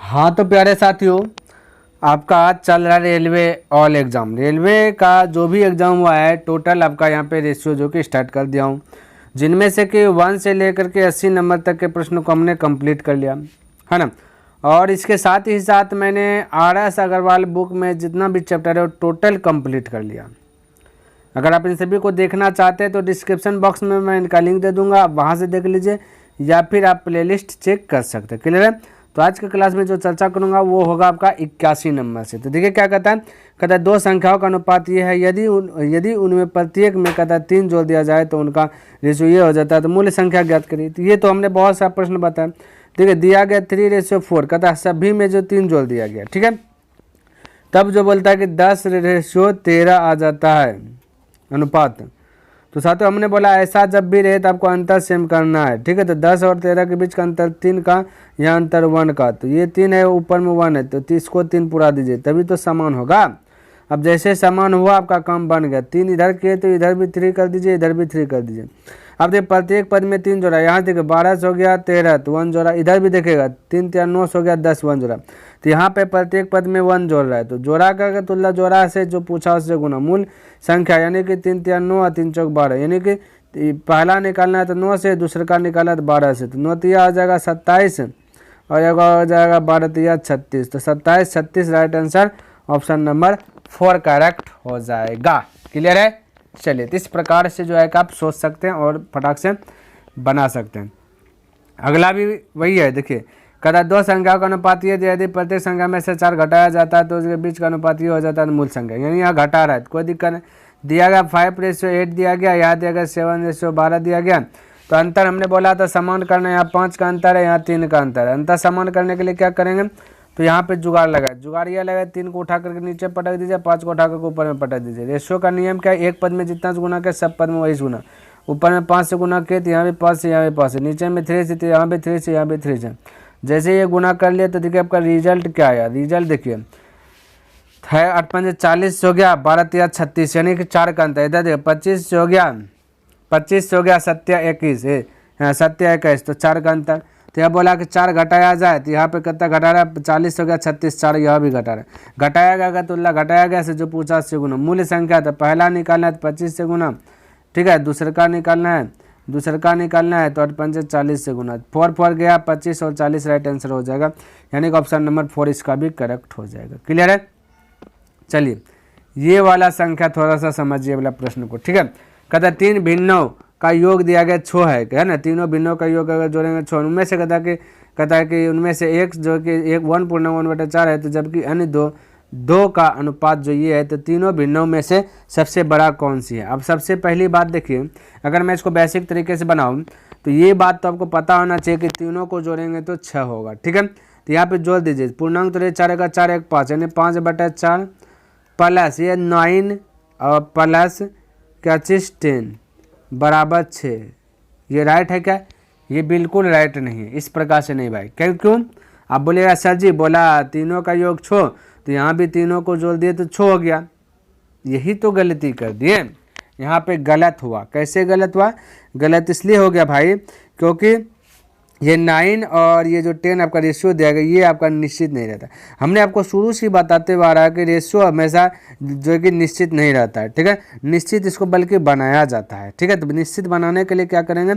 हाँ तो प्यारे साथियों, आपका आज चल रहा है रेलवे ऑल एग्ज़ाम। रेलवे का जो भी एग्ज़ाम हुआ है टोटल आपका यहाँ पे रेशियो जो कि स्टार्ट कर दिया हूँ, जिनमें से कि 1 से लेकर के 80 नंबर तक के प्रश्न को हमने कंप्लीट कर लिया है ना। और इसके साथ ही साथ मैंने RS अग्रवाल बुक में जितना भी चैप्टर है वो टोटल कंप्लीट कर लिया। अगर आप इन सभी को देखना चाहते हैं तो डिस्क्रिप्शन बॉक्स में मैं इनका लिंक दे दूंगा, आप वहाँ से देख लीजिए या फिर आप प्लेलिस्ट चेक कर सकते हैं। क्लियर है। तो आज के क्लास में जो चर्चा करूंगा वो होगा आपका 81 नंबर से। तो देखिए क्या कहता है दो संख्याओं का अनुपात ये है, यदि उनमें प्रत्येक में कहता है 3 जोड़ दिया जाए तो उनका रेशियो ये हो जाता है। तो मूल्य संख्या ज्ञात करिए। तो ये तो हमने बहुत सा प्रश्न बताया। ठीक है, दिया गया 3:4 कहता है सभी में जो 3 जोड़ दिया गया। ठीक है, तब जो बोलता है कि 10:13 आ जाता है अनुपात। तो साथियों हमने बोला ऐसा जब भी रहे तो आपको अंतर सेम करना है। ठीक है, तो 10 और 13 के बीच का अंतर 3 का, यहाँ अंतर 1 का। तो ये 3 है, ऊपर में 1 है, तो इसको 3 पूरा दीजिए तभी तो समान होगा। अब जैसे समान हुआ आपका काम बन गया। 3 इधर किए तो इधर भी 3 कर दीजिए, इधर भी 3 कर दीजिए। अब देखिए प्रत्येक पद में 3 जोड़ा, यहाँ देखिए 12 हो गया 13 तो 1 जोड़ा, इधर भी देखेगा 3 3 9 हो गया 10 1 जोड़ा। तो यहाँ पे प्रत्येक पद में 1 जोड़ रहा है, तो जोड़ा का तुल्य जोड़ा से जो पूछा उससे गुना। मूल संख्या यानी कि 3 3 9 और 3 चौक 12, यानी कि पहला निकालना है तो 9 से, दूसरे का निकालना है तो 12 से। तो 9 तिया आ जाएगा 27 और एक हो जाएगा 12 तिया 36। तो 27 36 right answer option number 4 correct हो जाएगा। क्लियर है। चलिए, तो इस प्रकार से जो है कि आप सोच सकते हैं और फटाक से बना सकते हैं। अगला भी वही है। देखिए कहता है दो संख्याओं का अनुपात ये यदि प्रत्येक संख्या में से 4 घटाया जाता है तो उसके बीच का अनुपात ये हो जाता है मूल संख्या, यानी यहाँ घटा रहा है कोई दिक्कत नहीं। दिया गया 5:8 दिया गया, यहाँ दिया गया 7:12 दिया गया। तो अंतर हमने बोला था समान करना, यहाँ 5 का अंतर है, यहाँ 3 का अंतर है। अंतर समान करने के लिए क्या करेंगे, तो यहाँ पे जुगाड़ लगाए। जुगाड़ यह लगाए 3 को उठा करके नीचे पटक दीजिए, 5 को उठा करके ऊपर में पटक दीजिए। रेशियो का नियम क्या है, एक पद में जितना गुना किया सब पद में वही गुना। ऊपर में 5 से गुना किए तो यहाँ भी 5 से, यहाँ भी 5 से, नीचे में 3 से तो यहाँ भी 3 से, यहाँ भी 3 से। जैसे ये गुना कर लिया तो देखिए आपका रिजल्ट क्या आया। रिजल्ट देखिए है 8 5 40 हो गया, 12 3 36, यानी कि 4 का अंतर। इधर देखिए 25 हो गया, 25 हो गया, 7 21 है, 7 21, तो 4 का अंतर। तो यह बोला कि 4 घटाया जाए तो यहाँ पे कितना घटा रहा है, 40 हो गया 36, 4 यह भी घटा रहा है। घटाया गया तो घटाया गया से जो पूछा से गुना। मूल्य संख्या तो पहला निकालना है तो 25 से गुना। ठीक है, दूसरे का निकालना है, तो 8 5 40 से गुना। 4 गया 25 और 40 राइट आंसर हो जाएगा, यानी कि ऑप्शन नंबर 4 इसका भी करेक्ट हो जाएगा। क्लियर है। चलिए ये वाला संख्या थोड़ा सा समझिए वाला प्रश्न को। ठीक है, कहता है 3 भिन्नों का योग दिया गया 6 है ना। तीनों भिन्नों का योग अगर जोड़ेंगे 6, उनमें से कहता है कि उनमें से एक जो कि 1/1/4 है, तो जबकि अन्य दो का अनुपात जो ये है, तो तीनों भिन्नों में से सबसे बड़ा कौन सी है। अब सबसे पहली बात देखिए, अगर मैं इसको बेसिक तरीके से बनाऊं तो ये बात तो आपको पता होना चाहिए कि तीनों को जोड़ेंगे तो 6 होगा। ठीक है, तो यहाँ पे जोड़ दीजिए। पूर्णांक तो 4 का 4 1 5, यानी 5/4 प्लस ये 9 और प्लस क्या चीज 10 बराबर 6। ये राइट है क्या, ये बिल्कुल राइट नहीं है। इस प्रकार से नहीं भाई, क्यों आप बोलेगा सर जी बोला तीनों का योग 6, तो यहाँ भी तीनों को जोड़ दिए तो 6 हो गया। यही तो गलती कर दिए, यहाँ पे गलत हुआ। कैसे गलत हुआ, गलत इसलिए हो गया भाई क्योंकि ये 9 और ये जो 10 आपका रेशियो दिया गया, ये आपका निश्चित नहीं रहता। हमने आपको शुरू से बताते हुए आ रहा है कि रेशियो हमेशा जो कि निश्चित नहीं रहता है। ठीक है, निश्चित इसको बल्कि बनाया जाता है। ठीक है, तो निश्चित बनाने के लिए क्या करेंगे,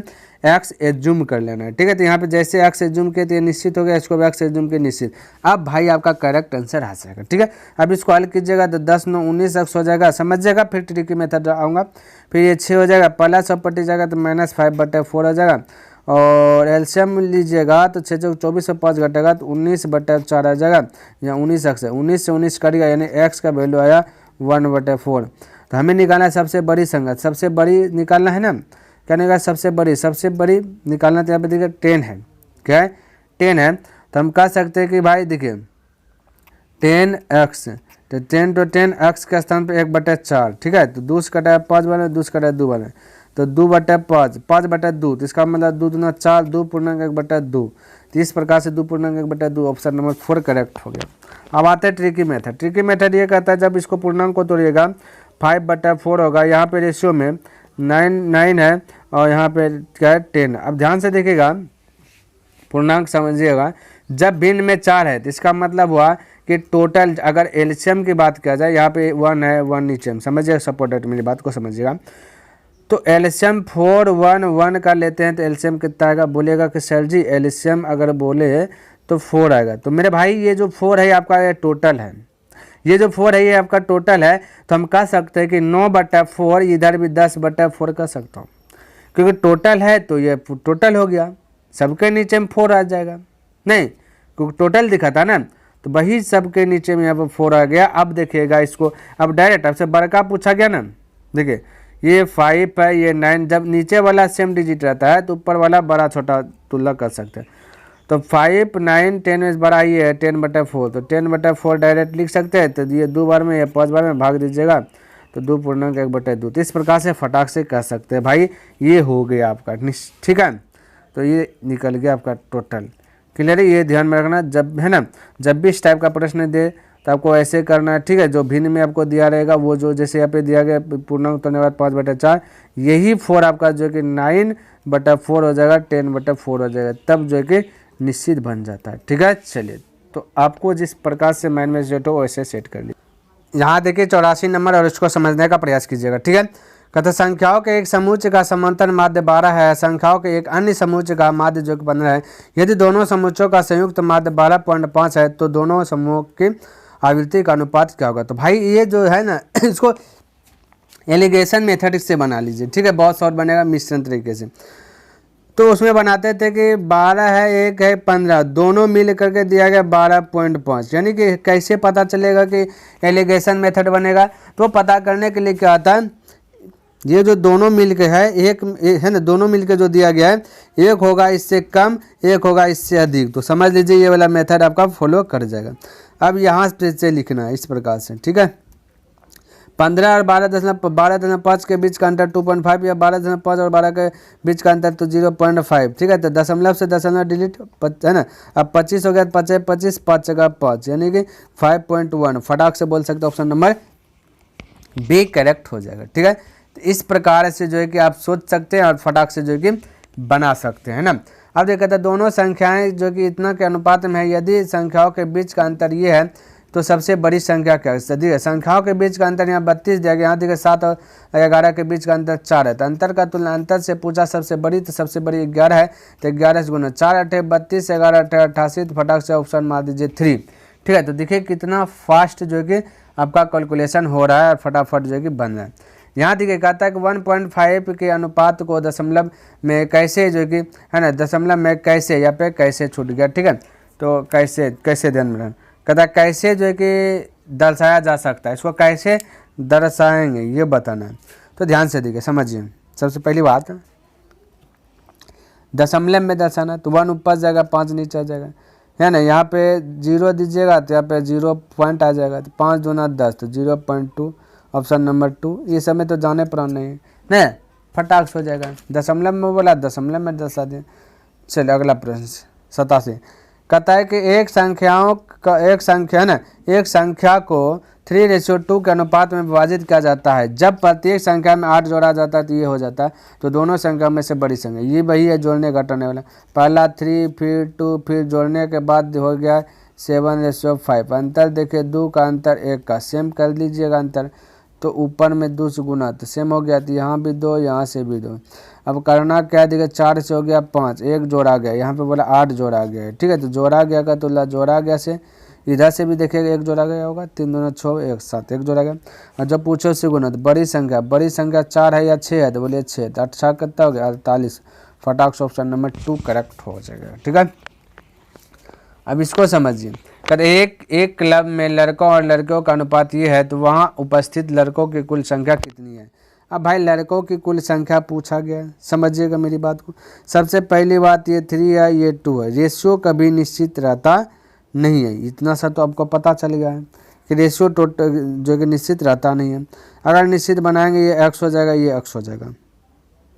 एक्स एज्यूम कर लेना है। ठीक है, तो यहाँ पे जैसे एक्स एज्यूम किए तो ये निश्चित हो गया, इसको भी एक्स एज्यूम किए निश्चित। अब भाई आपका करेक्ट आंसर आ जाएगा। ठीक है, अब इसको हल कीजिएगा तो 10 9 19 एक्स हो जाएगा, समझिएगा। फिर ट्रिकी मेथड आऊँगा। फिर ये 6 हो जाएगा, प्लस और पट्टी जाएगा तो -5/4 हो जाएगा। और एलसीएम लीजिएगा तो 6 चौक 24 से 5 घटेगा तो 19/4 आ जाएगा, या 19 एक्स है, 19 से 19 कटेगा, यानी एक्स का वैल्यू आया 1/4। तो हमें निकालना है सबसे बड़ी संख्या, सबसे बड़ी निकालना है ना। क्या निकालना, सबसे बड़ी निकालना। तो यहाँ पे देखिए 10 है, क्या है 10 है। तो हम कह सकते हैं कि भाई देखिए 10x, तो 10 तो 10x के स्थान पे 1/4। ठीक है, तो 2 से कटा 5 बने, 2 से कटा 2 बने, तो 2/5, 5/2, तो इसका मतलब 2 दूना 4, 2.1/2। तो इस प्रकार से 2.1/2 ऑप्शन नंबर 4 करेक्ट हो गया। अब आते हैं ट्रिकी मेथड। ट्रिकी मेथड ये कहता है जब इसको पूर्णांक को तोड़िएगा 5/4 होगा। यहाँ पे रेशियो में 9 है और यहाँ पे क्या है 10। अब ध्यान से देखिएगा, पूर्णांक समझिएगा जब भिन्न में 4 है तो इसका मतलब हुआ कि टोटल अगर एलसीएम की बात किया जाए, यहाँ पे 1 है 1 नीचे में, समझिएगा सपोर्टेड, मेरी बात को समझिएगा। तो एलसीएम 4 1 1 का लेते हैं तो एलसीएम कितना आएगा, बोलेगा कि सर जी एलसीएम अगर बोले तो 4 आएगा। तो मेरे भाई ये जो 4 है आपका ये टोटल है, ये जो 4 है ये आपका टोटल है। तो हम कह सकते हैं कि 9/4, इधर भी 10/4 कह सकता हूँ, क्योंकि टोटल है तो ये टोटल हो गया, सबके नीचे में 4 आ जाएगा, नहीं क्योंकि टोटल दिखा था ना, तो वही सबके नीचे में यहाँ पर 4 आ गया। अब देखिएगा इसको, अब डायरेक्ट आपसे बड़का पूछा गया ना, देखिए ये 5 है ये 9, जब नीचे वाला सेम डिजिट रहता है तो ऊपर वाला बड़ा छोटा तुलना कर सकते हैं। तो 5 9 10 में बड़ा ये है 10/4, तो 10/4 डायरेक्ट लिख सकते हैं। तो ये 2 बार में या 5 बार में भाग दीजिएगा तो 2.1/2, तो इस प्रकार से फटाक से कह सकते हैं भाई ये हो गया आपका, ठीक है। तो ये निकल गया आपका टोटल, क्लियर है। ये ध्यान में रखना, जब है ना, जब भी इस टाइप का प्रश्न दे तो आपको ऐसे करना है, ठीक है। जो भिन्न में आपको दिया रहेगा वो जो जैसे यहाँ पे दिया गया पूर्णांक उतरने बाद 5/4, यही 4 आपका जो कि 9/4 हो जाएगा, 10/4 हो जाएगा, तब जो कि निश्चित बन जाता है, ठीक है। चलिए, तो आपको जिस प्रकार से माइंड में सेट हो वैसे सेट कर लीजिए। यहाँ देखिए 84 नंबर, और इसको समझने का प्रयास कीजिएगा, ठीक है। कहते संख्याओं के एक समूच का समांतर माध्य 12 है, संख्याओं के एक अन्य समूच का माध्य जो कि 15 है। यदि दोनों समूचों का संयुक्त माध्य 12.5 है तो दोनों समूहों की आवृत्ति का अनुपात क्या होगा। तो भाई ये जो है ना इसको एलिगेशन मेथड से बना लीजिए, ठीक है, बहुत शॉर्ट बनेगा मिश्रण तरीके से। तो उसमें बनाते थे कि 12 है 1 है 15, दोनों मिल करके दिया गया 12.5, यानी कि कैसे पता चलेगा कि एलिगेशन मेथड बनेगा। तो पता करने के लिए क्या आता है, ये जो दोनों मिल के है एक है ना, दोनों मिल के जो दिया गया है, एक होगा इससे कम एक होगा इससे अधिक, तो समझ लीजिए ये वाला मेथड आपका फॉलो कर जाएगा। अब यहाँ से लिखना है इस प्रकार से, ठीक है। 15 और 12.5 के बीच का अंतर 2.5 या 12.5 और 12 के बीच का अंतर तो 0.5, ठीक है। तो दशमलव से दशमलव डिलीट है ना, अब 25 हो गया, 25 25 5 जगह 5, यानी कि 5.1, फटाक से बोल सकते हो ऑप्शन नंबर बी करेक्ट हो जाएगा, ठीक है। तो इस प्रकार से जो है कि आप सोच सकते हैं और फटाक से जो है कि बना सकते हैं ना। अब देखते हैं दोनों संख्याएं जो कि इतना के अनुपात में है, यदि संख्याओं के बीच का अंतर ये है तो सबसे बड़ी संख्या क्या है। संख्याओं के बीच का अंतर यहाँ 32 दिया गया, यहाँ देखिए 7 और 11 के बीच का अंतर 4 है। तो अंतर का तुलना, अंतर से पूछा सबसे बड़ी, तो सबसे बड़ी 11 है, तो 11 से गुना 4 8 32, 11 8 88, तो फटाक से ऑप्शन मार दीजिए 3, ठीक है। तो देखिए कितना फास्ट जो है कि आपका कैलकुलेशन हो रहा है और फटाफट जो है कि बन रहा है। यहाँ देखिए कहता है कि 1.5 के अनुपात को दशमलव में कैसे जो कि है ना, दशमलव में कैसे या पे कैसे छूट गया, ठीक है। तो कैसे ध्यान में कहता है कैसे जो है कि दर्शाया जा सकता है, इसको कैसे दर्शाएंगे ये बताना है। तो ध्यान से देखिए समझिए, सबसे पहली बात दशमलव में दर्शाना, तो 1 ऊपर जाएगा 5 नीचे आ जाएगा, है ना। यहाँ पे 0 दीजिएगा तो यहाँ पे 0 पॉइंट आ जाएगा, तो 5 दूना 10, तो 0.2 ऑप्शन नंबर 2। ये सब में तो जाने पर नहीं फटाक से हो जाएगा। दशमलव में बोला दशमलव में दर्शा दें। चलिए अगला प्रश्न 87 कहता है कि एक संख्या को 3:2 के अनुपात में विभाजित किया जाता है। जब प्रत्येक संख्या में 8 जोड़ा जाता है तो ये हो जाता है, तो दोनों संख्या में से बड़ी संख्या, ये वही है जोड़ने घटाने वाला। पहला 3 फिर 2 फिर जोड़ने के बाद हो गया 7:5। अंतर देखिए 2 का अंतर 1 का, सेम कर लीजिएगा अंतर, तो ऊपर में 2 से गुना तो सेम हो गया, तो यहाँ भी 2 यहाँ से भी 2। अब करना क्या देखिए 4 से हो गया 5, 1 जोड़ा गया, यहाँ पे बोला 8 जोड़ा गया, ठीक है। तो जोड़ा गया का तो जोड़ा गया से इधर से भी देखिएगा 1 जोड़ा गया होगा, 3 दूना 6 1 7 1 जोड़ा गया। और जब पूछो से गुना तो बड़ी संख्या 4 है या 6 है, तो बोलिए 6, तो 8 कितना हो गया 48, फटाक से ऑप्शन नंबर 2 करेक्ट हो जाएगा, ठीक है। अब इसको समझिए, अगर एक क्लब में लड़कों और लड़कियों का अनुपात ये है तो वहाँ उपस्थित लड़कों की कुल संख्या कितनी है। अब भाई लड़कों की कुल संख्या पूछा गया है, समझिएगा मेरी बात को। सबसे पहली बात ये 3 है ये 2 है, रेशियो कभी निश्चित रहता नहीं है, इतना सा तो आपको पता चल गया है कि रेशियो टोटल जो कि निश्चित रहता नहीं है। अगर निश्चित बनाएंगे ये x हो जाएगा ये x हो जाएगा,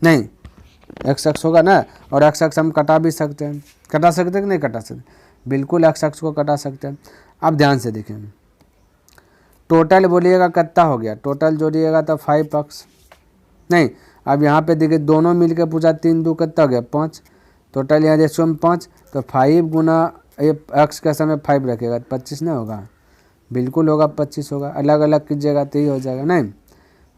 नहीं x होगा ना, और x हम कटा भी सकते हैं, कटा सकते हैं कि नहीं कटा सकते, बिल्कुल x को कटा सकते हैं। अब ध्यान से देखें, टोटल बोलिएगा कितना हो गया, टोटल जोड़िएगा तो 5x, नहीं अब यहाँ पे देखिए दोनों मिलके पूछा 3 2 कितना हो गया 5, टोटल यहाँ रेशियो में 5, तो 5 गुना ये x का समय 5 रखेगा 25 ना होगा, बिल्कुल होगा 25 होगा। अलग अलग कीजिएगा तो ही हो जाएगा, नहीं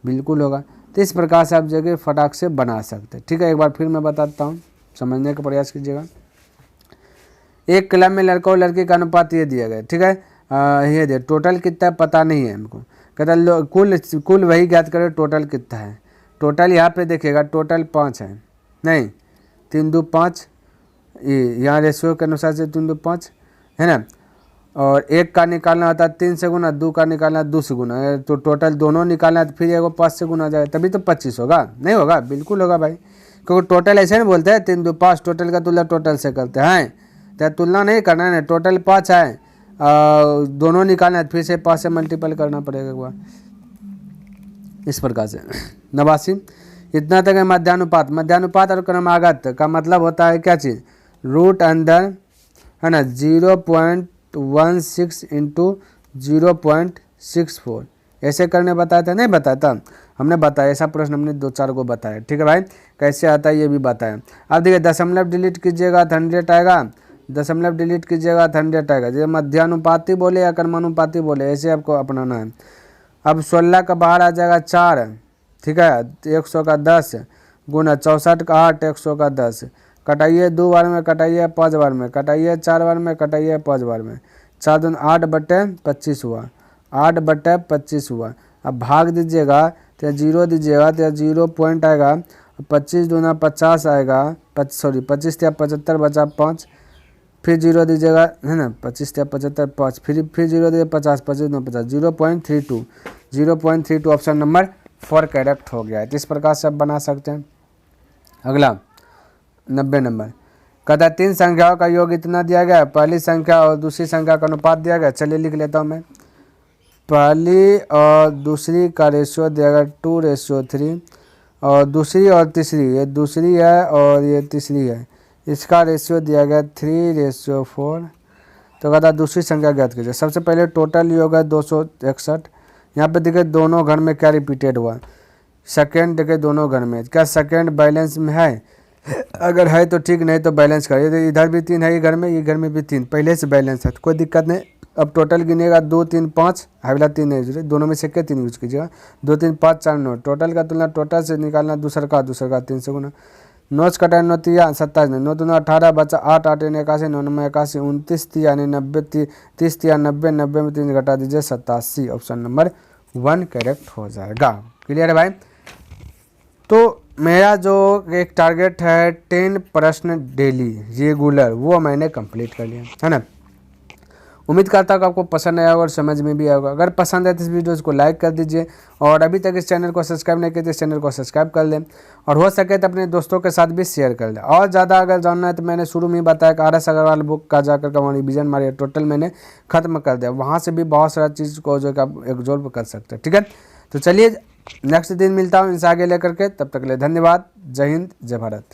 बिल्कुल होगा। तो इस प्रकार से आप जगह फटाक से बना सकते हैं। ठीक है, एक बार फिर मैं बताता हूँ, समझने का प्रयास कीजिएगा। एक क्लब में लड़का और लड़की का अनुपात ये दिया गया, ठीक है, ये दे टोटल कितना है पता नहीं है हमको, कहता कुल वही ज्ञात करें टोटल कितना है। टोटल यहाँ पे देखिएगा टोटल 5 है, नहीं 3 2 5, यहाँ रेशियो के अनुसार से 3 2 5 है ना। और एक का निकालना होता है 3 से गुना, 2 का निकालना 2 से गुना, तो टोटल दोनों निकालना है तो फिर एगो 5 से गुना जाएगा, तभी तो 25 होगा, नहीं होगा, बिल्कुल होगा भाई। क्योंकि टोटल ऐसे नहीं बोलते हैं 3 2 5, टोटल का तुलना टोटल से करते हैं, तो तुलना नहीं करना है, टोटल 5 है, दोनों निकालना है फिर से 5 से मल्टीपल करना पड़ेगा एक बार, इस प्रकार से। 89 इतना तक है मध्यानुपात। मध्यानुपात और क्रमागत का मतलब होता है क्या चीज़, रूट अंदर है ना 0.16 इंटू 0.64, ऐसे करने बताया था, नहीं बताया था, हमने बताया, ऐसा प्रश्न हमने 2-4 को बताया। ठीक है भाई, कैसे आता है ये भी बताया। अब देखिए दशमलव डिलीट कीजिएगा तो 100 आएगा, दशमलव डिलीट कीजिएगा तो 100 आएगा। जैसे मध्यानुपाती बोले या क्रमानुपाती बोले, ऐसे आपको अपनाना है। अब 16 का बाहर आ जाएगा 4, ठीक है, 100 का 10 गुना 64 का 8, 100 का 10, कटाइए 2 बार में, कटाइए 5 बार में, कटाइए 4 बार में, कटाइए 5 बार में, 4 दूनी 8/25 हुआ, 8/25 हुआ। अब भाग दीजिएगा तो 0 दीजिएगा तो 0 पॉइंट आएगा, 25 दूना 50 आएगा, 25 या 75 बचा 5, फिर 0 दीजिएगा है ना, 25 या 75 5, फिर 0 दीजिए 50, 25 दूना 50, 0.32, 0.32 ऑप्शन नंबर 4 करेक्ट हो गया है। तो इस प्रकार से आप बना सकते हैं। अगला 90 नंबर, कहता है 3 संख्याओं का योग इतना दिया गया है, पहली संख्या और दूसरी संख्या का अनुपात दिया गया। चलिए लिख लेता हूँ मैं, पहली और दूसरी का रेशियो दिया गया 2:3, और दूसरी और तीसरी, ये दूसरी है और ये तीसरी है, इसका रेशियो दिया गया 3:4। तो कहता है दूसरी संख्या ज्ञात कीजिए। सबसे पहले टोटल योग है 261, यहाँ पे देखिए दोनों घर में क्या रिपीटेड हुआ, सेकेंड देखिए दोनों घर में, क्या सेकेंड बैलेंस में है, अगर है तो ठीक, नहीं तो बैलेंस करिए। इधर भी 3 है, ये घर में भी 3 पहले से बैलेंस है तो कोई दिक्कत नहीं। अब टोटल गिनेगा 2 3 5, है वाला 3 नहीं, दोनों में से के 3 यूज कीजिएगा, 2 3 5 4 9, टोटल का तुलना टोटल से निकालना, दूसरा का 3 से गुना, 9 कटा 9 3 27, 9 दूना 18 बचा 8 8 81, 9 9 81, 29 यानी 90, 30 90, 90 में 3 घटा दीजिए 87, ऑप्शन नंबर 1 करेक्ट हो जाएगा। क्लियर है भाई। तो मेरा जो एक टारगेट है 10 प्रश्न डेली रेगुलर, वो मैंने कंप्लीट कर लिया है ना। उम्मीद करता हूँ कि आपको पसंद आया होगा और समझ में भी आएगा। अगर पसंद आए तो इस वीडियो को लाइक कर दीजिए, और अभी तक इस चैनल को सब्सक्राइब नहीं किया तो इस चैनल को सब्सक्राइब कर लें, और हो सके तो अपने दोस्तों के साथ भी शेयर कर लें। और ज़्यादा अगर जानना है तो मैंने शुरू में ही बताया कि RS अग्रवाल बुक का जाकर वहाँ रिविजन मारिए, टोटल मैंने खत्म कर दिया, वहाँ से भी बहुत सारा चीज़ को जो आप एब्जॉर्ब कर सकते हैं। ठीक है, तो चलिए नेक्स्ट दिन मिलता हूँ इनसे आगे लेकर के, तब तक के लिए धन्यवाद। जय हिंद, जय भारत।